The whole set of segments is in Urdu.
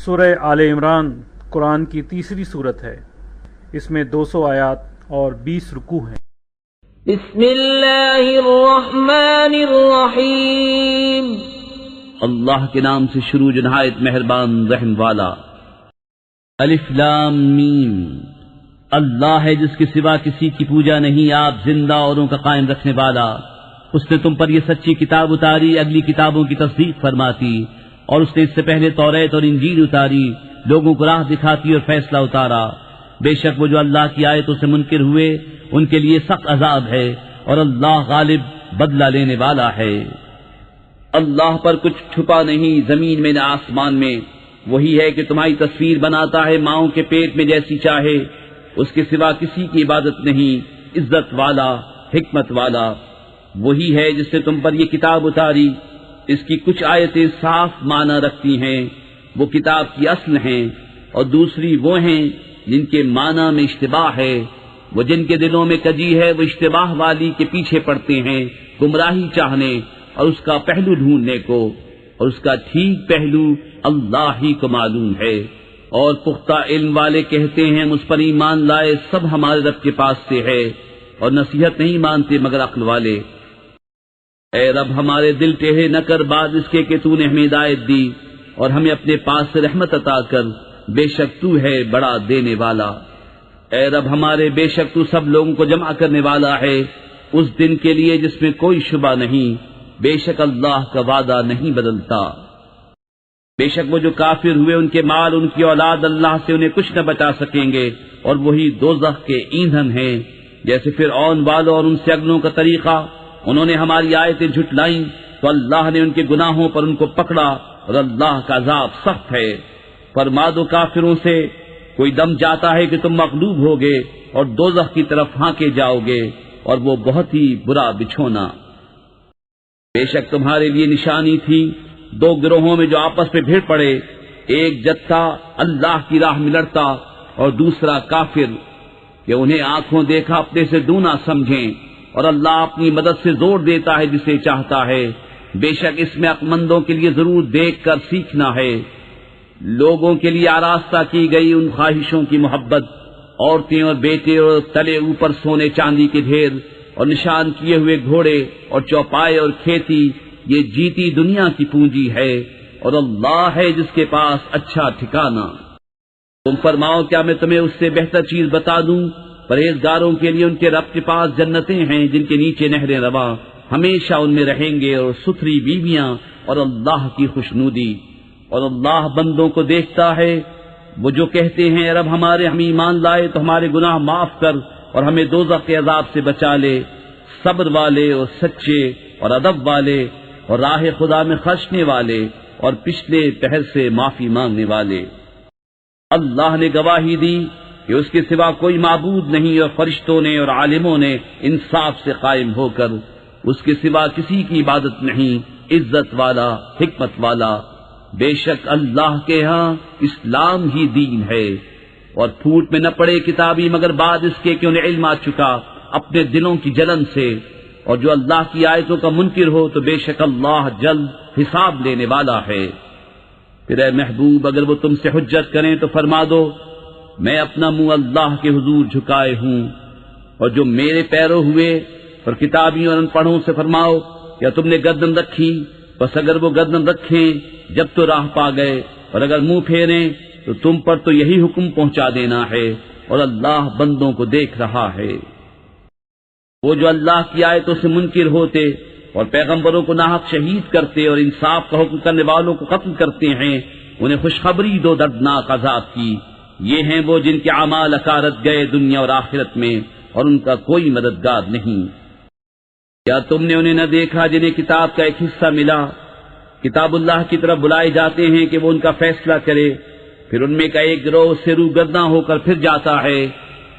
سورہ آل عمران قرآن کی تیسری صورت ہے۔ اس میں 200 آیات اور 20 رکوع ہیں۔ بسم اللہ الرحمن الرحیم۔ اللہ کے نام سے شروع جو نہایت مہربان رحم والا۔ الف لام میم۔ اللہ ہے جس کے سوا کسی کی پوجا نہیں، آپ زندہ اوروں کا قائم رکھنے والا۔ اس نے تم پر یہ سچی کتاب اتاری، اگلی کتابوں کی تصدیق فرماتی، اور اس نے اس سے پہلے توریت اور انجیل اتاری، لوگوں کو راہ دکھاتی اور فیصلہ اتارا۔ بے شک وہ جو اللہ کی آیتوں سے منکر ہوئے ان کے لیے سخت عذاب ہے، اور اللہ غالب بدلہ لینے والا ہے۔ اللہ پر کچھ چھپا نہیں، زمین میں نہ آسمان میں۔ وہی ہے کہ تمہاری تصویر بناتا ہے ماؤں کے پیٹ میں جیسی چاہے، اس کے سوا کسی کی عبادت نہیں، عزت والا حکمت والا۔ وہی ہے جس نے تم پر یہ کتاب اتاری، اس کی کچھ آیتیں صاف معنی رکھتی ہیں، وہ کتاب کی اصل ہیں، اور دوسری وہ ہیں جن کے معنی میں اشتباہ ہے۔ وہ جن کے دلوں میں کجی ہے وہ اشتباہ والی کے پیچھے پڑتے ہیں، گمراہی چاہنے اور اس کا پہلو ڈھونڈنے کو، اور اس کا ٹھیک پہلو اللہ ہی کو معلوم ہے۔ اور پختہ علم والے کہتے ہیں مجھ پر ایمان لائے سب ہمارے رب کے پاس سے ہے، اور نصیحت نہیں مانتے مگر عقل والے۔ اے رب ہمارے دل ٹیڑھے نہ کر بعد اس کے کہ تو نے ہمیں ہدایت دی، اور ہمیں اپنے پاس سے رحمت عطا کر، بے شک تو ہے بڑا دینے والا۔ اے رب ہمارے بے شک تو سب لوگوں کو جمع کرنے والا ہے اس دن کے لیے جس میں کوئی شبہ نہیں، بے شک اللہ کا وعدہ نہیں بدلتا۔ بے شک وہ جو کافر ہوئے ان کے مال ان کی اولاد اللہ سے انہیں کچھ نہ بچا سکیں گے، اور وہی دوزخ کے ایندھن ہیں۔ جیسے فرعون والوں اور ان سے اگلوں کا طریقہ، انہوں نے ہماری آیتیں جھٹلائیں تو اللہ نے ان کے گناہوں پر ان کو پکڑا، اور اللہ کا عذاب سخت ہے۔ فرما دو کافروں سے کوئی دم جاتا ہے کہ تم مغلوب ہوگے اور دوزخ کی طرف ہانکے جاؤ گے، اور وہ بہت ہی برا بچھونا۔ بے شک تمہارے لیے نشانی تھی دو گروہوں میں جو آپس میں بھیڑ پڑے، ایک جتھا اللہ کی راہ میں لڑتا اور دوسرا کافر، کہ انہیں آنکھوں دیکھا اپنے سے دونا سمجھیں، اور اللہ اپنی مدد سے زور دیتا ہے جسے چاہتا ہے۔ بے شک اس میں عقلمندوں کے لیے ضرور دیکھ کر سیکھنا ہے۔ لوگوں کے لیے آراستہ کی گئی ان خواہشوں کی محبت، عورتیں اور بیٹے اور تلے اوپر سونے چاندی کے ڈھیر، اور نشان کیے ہوئے گھوڑے اور چوپائے اور کھیتی، یہ جیتی دنیا کی پونجی ہے، اور اللہ ہے جس کے پاس اچھا ٹھکانہ۔ تم فرماؤ کیا میں تمہیں اس سے بہتر چیز بتا دوں؟ پرہیزگاروں کے لیے ان کے رب کے پاس جنتیں ہیں جن کے نیچے نہریں رواں، ہمیشہ ان میں رہیں گے، اور ستھری بیویاں اور اللہ کی خوشنودی۔ اور اللہ بندوں کو دیکھتا ہے، وہ جو کہتے ہیں رب ہمارے ہم ایمان لائے تو ہمارے گناہ معاف کر اور ہمیں دوزخ کے عذاب سے بچا لے۔ صبر والے اور سچے اور ادب والے اور راہ خدا میں خرچنے والے اور پچھلے پہر سے معافی مانگنے والے۔ اللہ نے گواہی دی کہ اس کے سوا کوئی معبود نہیں، اور فرشتوں نے اور عالموں نے انصاف سے قائم ہو کر اس کے سوا کسی کی عبادت نہیں، عزت والا حکمت والا۔ بے شک اللہ کے ہاں اسلام ہی دین ہے، اور پھوٹ میں نہ پڑے کتابی مگر بعد اس کے کہ انہیں علم آ چکا اپنے دلوں کی جلن سے۔ اور جو اللہ کی آیتوں کا منکر ہو تو بے شک اللہ جلد حساب لینے والا ہے۔ پھر اے محبوب اگر وہ تم سے حجت کریں تو فرما دو میں اپنا منہ اللہ کے حضور جھکائے ہوں، اور جو میرے پیرو ہوئے اور کتابیوں اور ان پڑھوں سے فرماؤ کیا تم نے گردن رکھی؟ بس اگر وہ گردن رکھیں جب تو راہ پا گئے، اور اگر منہ پھیریں تو تم پر تو یہی حکم پہنچا دینا ہے، اور اللہ بندوں کو دیکھ رہا ہے۔ وہ جو اللہ کی آیتوں سے منکر ہوتے اور پیغمبروں کو ناحق شہید کرتے اور انصاف کا حکم کرنے والوں کو قتل کرتے ہیں، انہیں خوشخبری دو دردناک عذاب کی۔ یہ ہیں وہ جن کے اعمال اکارت گئے دنیا اور آخرت میں، اور ان کا کوئی مددگار نہیں۔ کیا تم نے انہیں نہ دیکھا جنہیں کتاب کا ایک حصہ ملا؟ کتاب اللہ کی طرف بلائے جاتے ہیں کہ وہ ان کا فیصلہ کرے، پھر ان میں کا ایک گروہ سے روگرداں ہو کر پھر جاتا ہے۔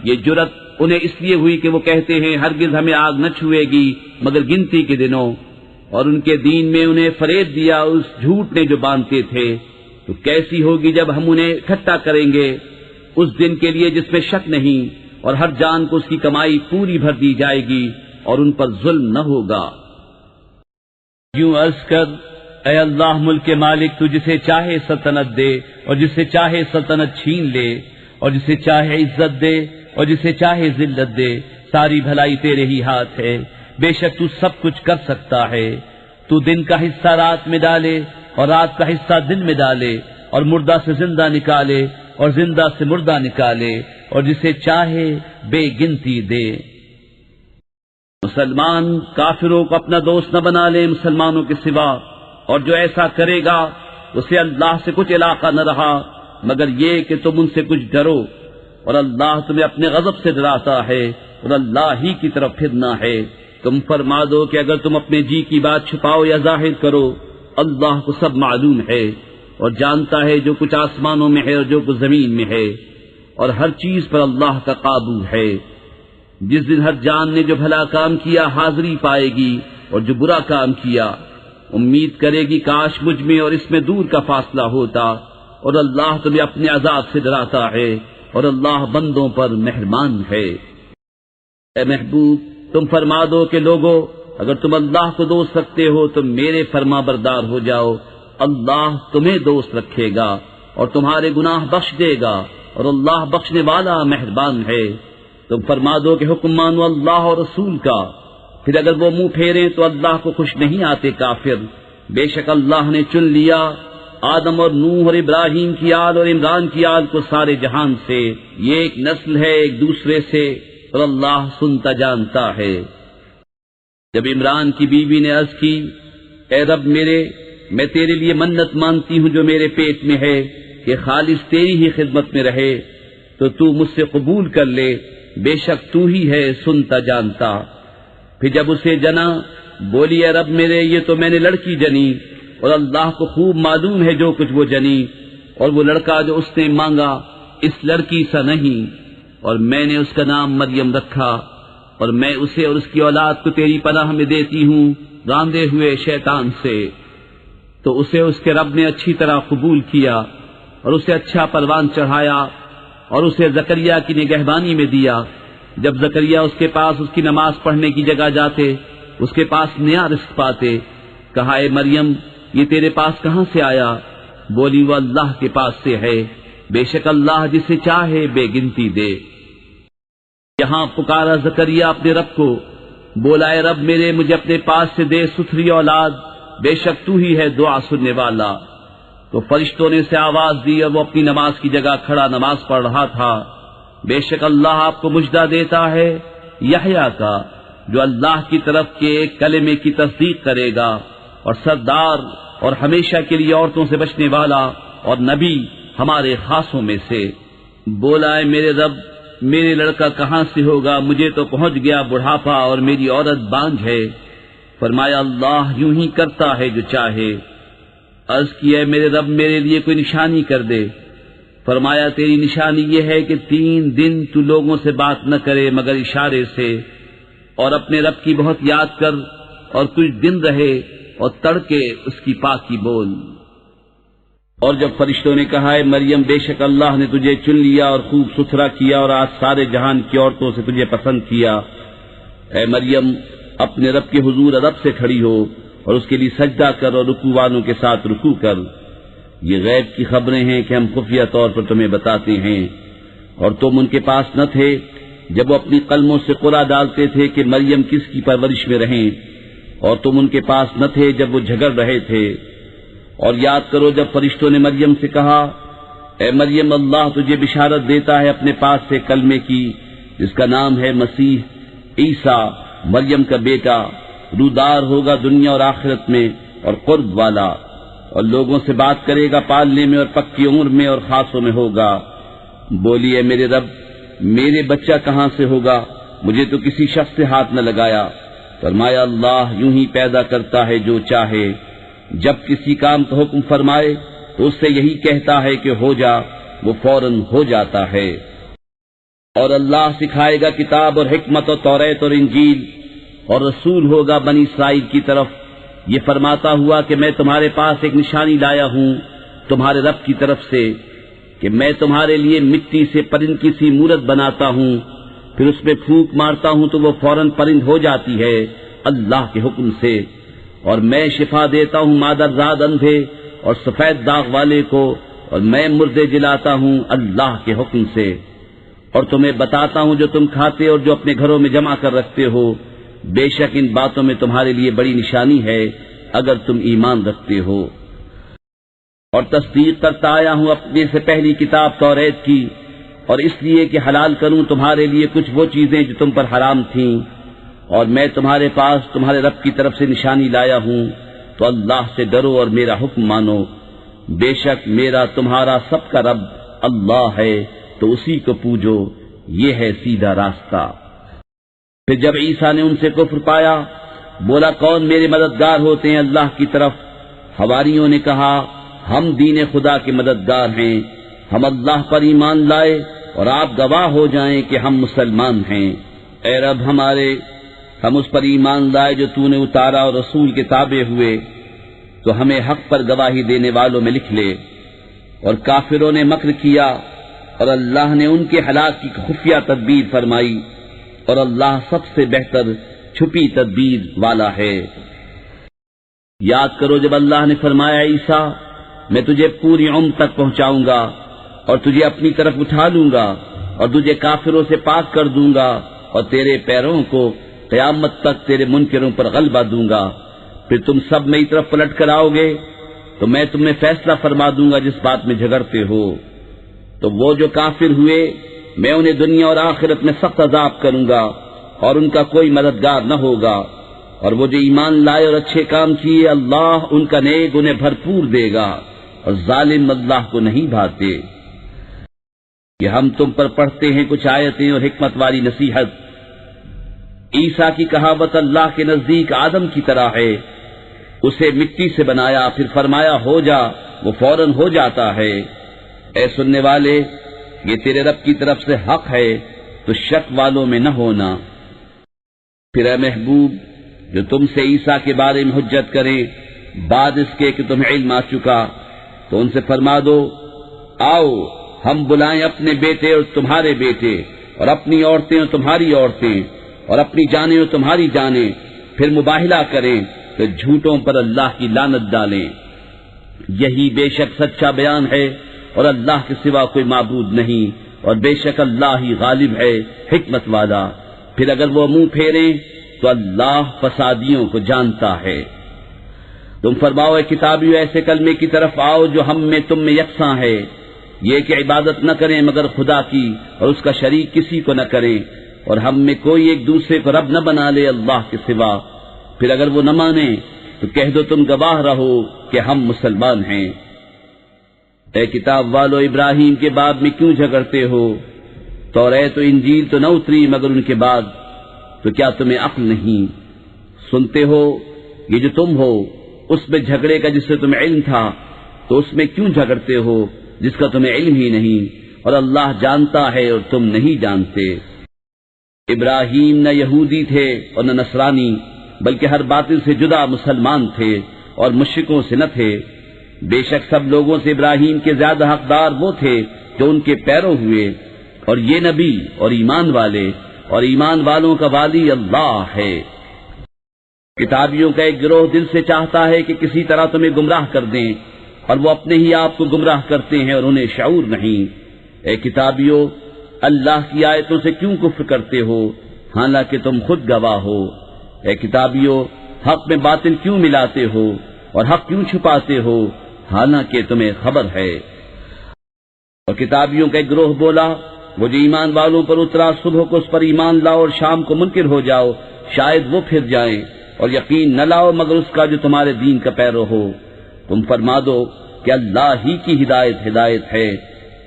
یہ جرت انہیں اس لیے ہوئی کہ وہ کہتے ہیں ہرگز ہمیں آگ نہ چھوئے گی مگر گنتی کے دنوں، اور ان کے دین میں انہیں فریب دیا اس جھوٹ نے جو باندھتے تھے۔ تو کیسی ہوگی جب ہم انہیں اکٹھا کریں گے اس دن کے لیے جس میں شک نہیں، اور ہر جان کو اس کی کمائی پوری بھر دی جائے گی، اور ان پر ظلم نہ ہوگا۔ یوں عرض کر اے اللہ ملک کے مالک، تو جسے چاہے سلطنت دے اور جسے چاہے سلطنت چھین لے، اور جسے چاہے عزت دے اور جسے چاہے ذلت دے، ساری بھلائی تیرے ہی ہاتھ ہے، بے شک تو سب کچھ کر سکتا ہے۔ تو دن کا حصہ رات میں ڈالے اور رات کا حصہ دن میں ڈالے، اور مردہ سے زندہ نکالے اور زندہ سے مردہ نکالے، اور جسے چاہے بے گنتی دے۔ مسلمان کافروں کو اپنا دوست نہ بنا لے مسلمانوں کے سوا، اور جو ایسا کرے گا اسے اللہ سے کچھ علاقہ نہ رہا مگر یہ کہ تم ان سے کچھ ڈرو، اور اللہ تمہیں اپنے غضب سے ڈراتا ہے، اور اللہ ہی کی طرف پھرنا ہے۔ تم فرما دو کہ اگر تم اپنے جی کی بات چھپاؤ یا ظاہر کرو، اللہ کو سب معلوم ہے، اور جانتا ہے جو کچھ آسمانوں میں ہے اور جو کچھ زمین میں ہے، اور ہر چیز پر اللہ کا قابو ہے۔ جس دن ہر جان نے جو بھلا کام کیا حاضری پائے گی، اور جو برا کام کیا امید کرے گی کاش مجھ میں اور اس میں دور کا فاصلہ ہوتا، اور اللہ تمہیں اپنے عذاب سے ڈراتا ہے، اور اللہ بندوں پر مہربان ہے۔ اے محبوب تم فرما دو کہ لوگو اگر تم اللہ کو دوست رکھتے ہو تو میرے فرما بردار ہو جاؤ، اللہ تمہیں دوست رکھے گا اور تمہارے گناہ بخش دے گا، اور اللہ بخشنے والا مہربان ہے۔ تم فرما دو کہ حکم مانو اللہ اور رسول کا، پھر اگر وہ منہ پھیریں تو اللہ کو خوش نہیں آتے کافر۔ بے شک اللہ نے چن لیا آدم اور نوح اور ابراہیم کی آل اور عمران کی آل کو سارے جہان سے، یہ ایک نسل ہے ایک دوسرے سے، اور اللہ سنتا جانتا ہے۔ جب عمران کی بیوی نے عرض کی اے رب میرے، میں تیرے لیے منت مانتی ہوں جو میرے پیٹ میں ہے کہ خالص تیری ہی خدمت میں رہے، تو مجھ سے قبول کر لے، بے شک تو ہی ہے سنتا جانتا۔ پھر جب اسے جنا بولی اے رب میرے، یہ تو میں نے لڑکی جنی، اور اللہ کو خوب معلوم ہے جو کچھ وہ جنی، اور وہ لڑکا جو اس نے مانگا اس لڑکی سا نہیں، اور میں نے اس کا نام مریم رکھا، اور میں اسے اور اس کی اولاد کو تیری پناہ میں دیتی ہوں راندے ہوئے شیطان سے۔ تو اسے اس کے رب نے اچھی طرح قبول کیا اور اسے اچھا پروان چڑھایا، اور اسے زکریا کی نگہبانی میں دیا۔ جب زکریا اس کے پاس اس کی نماز پڑھنے کی جگہ جاتے، اس کے پاس نیا رزق پاتے، کہا اے مریم یہ تیرے پاس کہاں سے آیا؟ بولی وہ اللہ کے پاس سے ہے، بے شک اللہ جسے چاہے بے گنتی دے۔ یہاں پکارا زکریا اپنے رب کو، بولا اے رب میرے، مجھے اپنے پاس سے دے ستھری اولاد، بے شک تو ہی ہے دعا سننے والا۔ تو فرشتوں نے اسے آواز دی اور وہ اپنی نماز کی جگہ کھڑا نماز پڑھ رہا تھا۔ بے شک اللہ آپ کو مجدہ دیتا ہے یحییٰ کا، جو اللہ کی طرف کے ایک کلمے کی تصدیق کرے گا، اور سردار اور ہمیشہ کے لیے عورتوں سے بچنے والا اور نبی ہمارے خاصوں میں سے۔ بولا اے میرے رب میرے لڑکا کہاں سے ہوگا؟ مجھے تو پہنچ گیا بڑھاپا اور میری عورت بانجھ ہے۔ فرمایا اللہ یوں ہی کرتا ہے جو چاہے۔ عرض کیا اے میرے رب میرے لیے کوئی نشانی کر دے۔ فرمایا تیری نشانی یہ ہے کہ 3 دن تو لوگوں سے بات نہ کرے مگر اشارے سے، اور اپنے رب کی بہت یاد کر، اور کچھ دن رہے اور تڑکے اس کی پاکی بول۔ اور جب فرشتوں نے کہا اے مریم بے شک اللہ نے تجھے چن لیا اور خوب ستھرا کیا، اور آج سارے جہان کی عورتوں سے تجھے پسند کیا، اے مریم اپنے رب کے حضور ادب سے کھڑی ہو اور اس کے لیے سجدہ کر اور رکوع والوں کے ساتھ رکوع کر۔ یہ غیب کی خبریں ہیں کہ ہم خفیہ طور پر تمہیں بتاتے ہیں، اور تم ان کے پاس نہ تھے جب وہ اپنی قلموں سے قرعہ ڈالتے تھے کہ مریم کس کی پرورش میں رہیں، اور تم ان کے پاس نہ تھے جب وہ جھگڑ رہے تھے۔ اور یاد کرو جب فرشتوں نے مریم سے کہا اے مریم اللہ تجھے بشارت دیتا ہے اپنے پاس سے کلمے کی، جس کا نام ہے مسیح عیسیٰ، مریم کا بیٹا، رودار ہوگا دنیا اور آخرت میں اور قرب والا، اور لوگوں سے بات کرے گا پالنے میں اور پکی عمر میں اور خاصوں میں ہوگا۔ بولی اے میرے رب میرے بچہ کہاں سے ہوگا؟ مجھے تو کسی شخص سے ہاتھ نہ لگایا۔ فرمایا اللہ یوں ہی پیدا کرتا ہے جو چاہے، جب کسی کام کا حکم فرمائے تو اس سے یہی کہتا ہے کہ ہو جا، وہ فوراً ہو جاتا ہے۔ اور اللہ سکھائے گا کتاب اور حکمت اور توریت اور انجیل، اور رسول ہوگا بنی اسرائیل کی طرف یہ فرماتا ہوا کہ میں تمہارے پاس ایک نشانی لایا ہوں تمہارے رب کی طرف سے، کہ میں تمہارے لیے مٹی سے پرند کی سی مورت بناتا ہوں، پھر اس میں پھونک مارتا ہوں تو وہ فوراً پرند ہو جاتی ہے اللہ کے حکم سے، اور میں شفا دیتا ہوں مادرزاد اندھے اور سفید داغ والے کو، اور میں مردے جلاتا ہوں اللہ کے حکم سے، اور تمہیں بتاتا ہوں جو تم کھاتے اور جو اپنے گھروں میں جمع کر رکھتے ہو، بے شک ان باتوں میں تمہارے لیے بڑی نشانی ہے اگر تم ایمان رکھتے ہو۔ اور تصدیق کرتا آیا ہوں اپنے سے پہلی کتاب توریت کی، اور اس لیے کہ حلال کروں تمہارے لیے کچھ وہ چیزیں جو تم پر حرام تھیں، اور میں تمہارے پاس تمہارے رب کی طرف سے نشانی لایا ہوں، تو اللہ سے ڈرو اور میرا حکم مانو، بے شک میرا تمہارا سب کا رب اللہ ہے، تو اسی کو پوجو، یہ ہے سیدھا راستہ۔ پھر جب عیسیٰ نے ان سے کفر پایا، بولا کون میرے مددگار ہوتے ہیں اللہ کی طرف؟ حواریوں نے کہا ہم دین خدا کے مددگار ہیں، ہم اللہ پر ایمان لائے اور آپ گواہ ہو جائیں کہ ہم مسلمان ہیں۔ اے رب ہمارے، ہم اس پر ایمان لائے جو تو نے اتارا اور رسول کے تابع ہوئے، تو ہمیں حق پر گواہی دینے والوں میں لکھ لے۔ اور کافروں نے مکر کیا اور اللہ نے ان کے ہلاک کی خفیہ تدبیر فرمائی، اور اللہ سب سے بہتر چھپی تدبیر والا ہے۔ یاد کرو جب اللہ نے فرمایا عیسیٰ میں تجھے پوری عمر تک پہنچاؤں گا اور تجھے اپنی طرف اٹھا لوں گا اور تجھے کافروں سے پاک کر دوں گا اور تیرے پیروں کو قیامت تک تیرے منکروں پر غلبہ دوں گا، پھر تم سب میری طرف پلٹ کر آؤ گے تو میں تمہیں فیصلہ فرما دوں گا جس بات میں جھگڑتے ہو۔ تو وہ جو کافر ہوئے میں انہیں دنیا اور آخرت میں سخت عذاب کروں گا اور ان کا کوئی مددگار نہ ہوگا، اور وہ جو ایمان لائے اور اچھے کام کیے اللہ ان کا نیک انہیں بھرپور دے گا، اور ظالم اللہ کو نہیں بھاتے۔ کہ ہم تم پر پڑھتے ہیں کچھ آیتیں اور حکمت والی نصیحت۔ عیسیٰ کی کہاوت اللہ کے نزدیک آدم کی طرح ہے، اسے مٹی سے بنایا پھر فرمایا ہو جا، وہ فوراً ہو جاتا ہے۔ اے سننے والے، یہ تیرے رب کی طرف سے حق ہے، تو شک والوں میں نہ ہونا۔ پھر اے محبوب، جو تم سے عیسیٰ کے بارے میں حجت کریں بعد اس کے کہ تمہیں علم آ چکا، تو ان سے فرما دو آؤ ہم بلائیں اپنے بیٹے اور تمہارے بیٹے، اور اپنی عورتیں اور تمہاری عورتیں، اور اپنی جانیں اور تمہاری جانیں، پھر مباہلہ کریں تو جھوٹوں پر اللہ کی لعنت ڈالیں۔ یہی بے شک سچا بیان ہے، اور اللہ کے سوا کوئی معبود نہیں، اور بے شک اللہ ہی غالب ہے حکمت والا۔ پھر اگر وہ منہ پھیریں تو اللہ فسادیوں کو جانتا ہے۔ تم فرماؤ اے کتابیو ایسے کلمے کی طرف آؤ جو ہم میں تم میں یکساں ہے، یہ کہ عبادت نہ کریں مگر خدا کی اور اس کا شریک کسی کو نہ کریں، اور ہم میں کوئی ایک دوسرے کو رب نہ بنا لے اللہ کے سوا۔ پھر اگر وہ نہ مانے تو کہہ دو تم گواہ رہو کہ ہم مسلمان ہیں۔ اے کتاب والو، ابراہیم کے باب میں کیوں جھگڑتے ہو؟ توریت و انجیل تو نہ اتری مگر ان کے بعد، تو کیا تمہیں عقل نہیں؟ سنتے ہو یہ جو تم ہو اس میں جھگڑے کا جس سے تمہیں علم تھا، تو اس میں کیوں جھگڑتے ہو جس کا تمہیں علم ہی نہیں، اور اللہ جانتا ہے اور تم نہیں جانتے۔ ابراہیم نہ یہودی تھے اور نہ نصرانی، بلکہ ہر باطل سے جدا مسلمان تھے اور مشرکوں سے نہ تھے۔ بے شک سب لوگوں سے ابراہیم کے زیادہ حقدار وہ تھے جو ان کے پیرو ہوئے، اور یہ نبی اور ایمان والے اور ایمان والوں کا والی اللہ ہے۔ کتابیوں کا ایک گروہ دل سے چاہتا ہے کہ کسی طرح تمہیں گمراہ کر دیں، اور وہ اپنے ہی آپ کو گمراہ کرتے ہیں اور انہیں شعور نہیں۔ اے کتابیوں، اللہ کی آیتوں سے کیوں کفر کرتے ہو حالانکہ تم خود گواہ ہو؟ اے کتابیوں، حق میں باطل کیوں ملاتے ہو اور حق کیوں چھپاتے ہو حالانکہ تمہیں خبر ہے؟ اور کتابیوں کا ایک گروہ بولا وہ جو ایمان والوں پر اترا صبح کو اس پر ایمان لاؤ اور شام کو منکر ہو جاؤ، شاید وہ پھر جائیں، اور یقین نہ لاؤ مگر اس کا جو تمہارے دین کا پیرو ہو۔ تم فرما دو کہ اللہ ہی کی ہدایت ہے،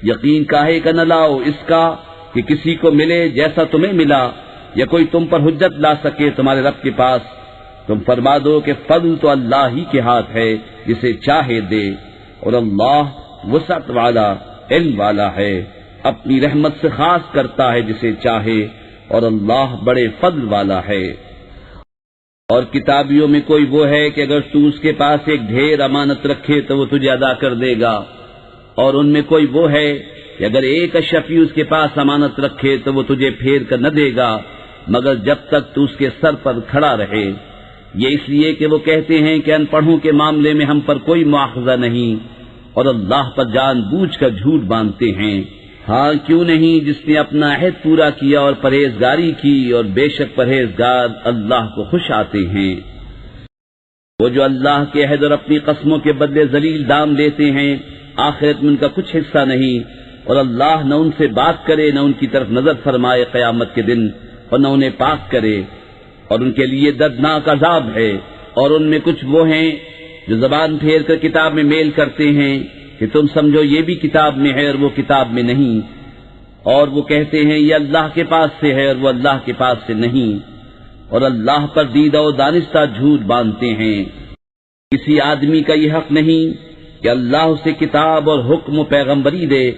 یقین کاہے کا نہ لاؤ اس کا کہ کسی کو ملے جیسا تمہیں ملا، یا کوئی تم پر حجت لا سکے تمہارے رب کے پاس۔ تم فرما دو کہ فضل تو اللہ ہی کے ہاتھ ہے، جسے چاہے دے، اور اللہ وسعت والا علم والا ہے، اپنی رحمت سے خاص کرتا ہے جسے چاہے، اور اللہ بڑے فضل والا ہے۔ اور کتابیوں میں کوئی وہ ہے کہ اگر تو اس کے پاس ایک ڈھیر امانت رکھے تو وہ تجھے ادا کر دے گا، اور ان میں کوئی وہ ہے کہ اگر ایک اشرفی اس کے پاس امانت رکھے تو وہ تجھے پھیر کر نہ دے گا مگر جب تک تو اس کے سر پر کھڑا رہے۔ یہ اس لیے کہ وہ کہتے ہیں کہ ان پڑھوں کے معاملے میں ہم پر کوئی مواخذہ نہیں، اور اللہ پر جان بوجھ کر جھوٹ باندھتے ہیں۔ ہاں کیوں نہیں، جس نے اپنا عہد پورا کیا اور پرہیزگاری کی، اور بے شک پرہیزگار اللہ کو خوش آتے ہیں۔ وہ جو اللہ کے عہد اور اپنی قسموں کے بدلے ذلیل دام لیتے ہیں، آخرت میں ان کا کچھ حصہ نہیں، اور اللہ نہ ان سے بات کرے، نہ ان کی طرف نظر فرمائے قیامت کے دن، اور نہ انہیں پاک کرے، اور ان کے لیے دردناک عذاب ہے۔ اور ان میں کچھ وہ ہیں جو زبان پھیر کر کتاب میں میل کرتے ہیں کہ تم سمجھو یہ بھی کتاب میں ہے اور وہ کتاب میں نہیں، اور وہ کہتے ہیں یہ اللہ کے پاس سے ہے اور وہ اللہ کے پاس سے نہیں، اور اللہ پر دیدہ و دانستہ جھوٹ باندھتے ہیں۔ کسی آدمی کا یہ حق نہیں کہ اللہ اسے کتاب اور حکم و پیغمبری دے،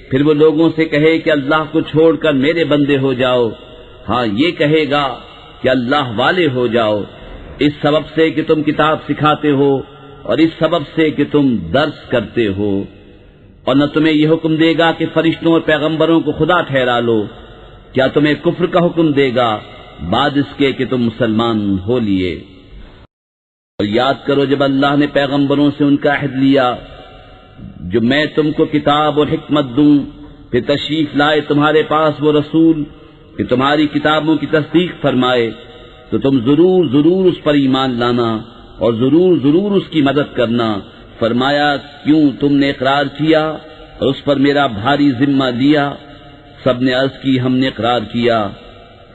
پھر وہ لوگوں سے کہے کہ اللہ کو چھوڑ کر میرے بندے ہو جاؤ۔ ہاں یہ کہے گا کہ اللہ والے ہو جاؤ، اس سبب سے کہ تم کتاب سکھاتے ہو اور اس سبب سے کہ تم درس کرتے ہو، اور نہ تمہیں یہ حکم دے گا کہ فرشتوں اور پیغمبروں کو خدا ٹھہرا لو۔ کیا تمہیں کفر کا حکم دے گا بعد اس کے کہ تم مسلمان ہو لیے؟ اور یاد کرو جب اللہ نے پیغمبروں سے ان کا عہد لیا جو میں تم کو کتاب اور حکمت دوں، پھر تشریف لائے تمہارے پاس وہ رسول کہ تمہاری کتابوں کی تصدیق فرمائے، تو تم ضرور ضرور اس پر ایمان لانا اور ضرور ضرور اس کی مدد کرنا۔ فرمایا کیوں تم نے اقرار کیا اور اس پر میرا بھاری ذمہ لیا؟ سب نے عرض کی ہم نے اقرار کیا۔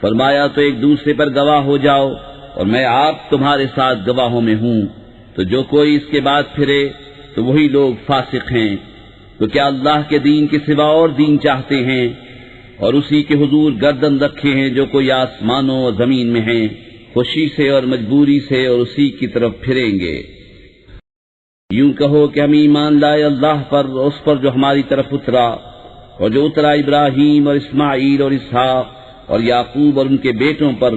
فرمایا تو ایک دوسرے پر گواہ ہو جاؤ، اور میں آپ تمہارے ساتھ گواہوں میں ہوں۔ تو جو کوئی اس کے بعد پھرے تو وہی لوگ فاسق ہیں۔ تو کیا اللہ کے دین کے سوا اور دین چاہتے ہیں؟ اور اسی کے حضور گردن رکھے ہیں جو کوئی آسمانوں اور زمین میں ہیں، خوشی سے اور مجبوری سے، اور اسی کی طرف پھریں گے۔ یوں کہو کہ ہم ایمان لائے اللہ پر، اس پر جو ہماری طرف اترا، اور جو اترا ابراہیم اور اسماعیل اور اسحاق اور یعقوب اور ان کے بیٹوں پر،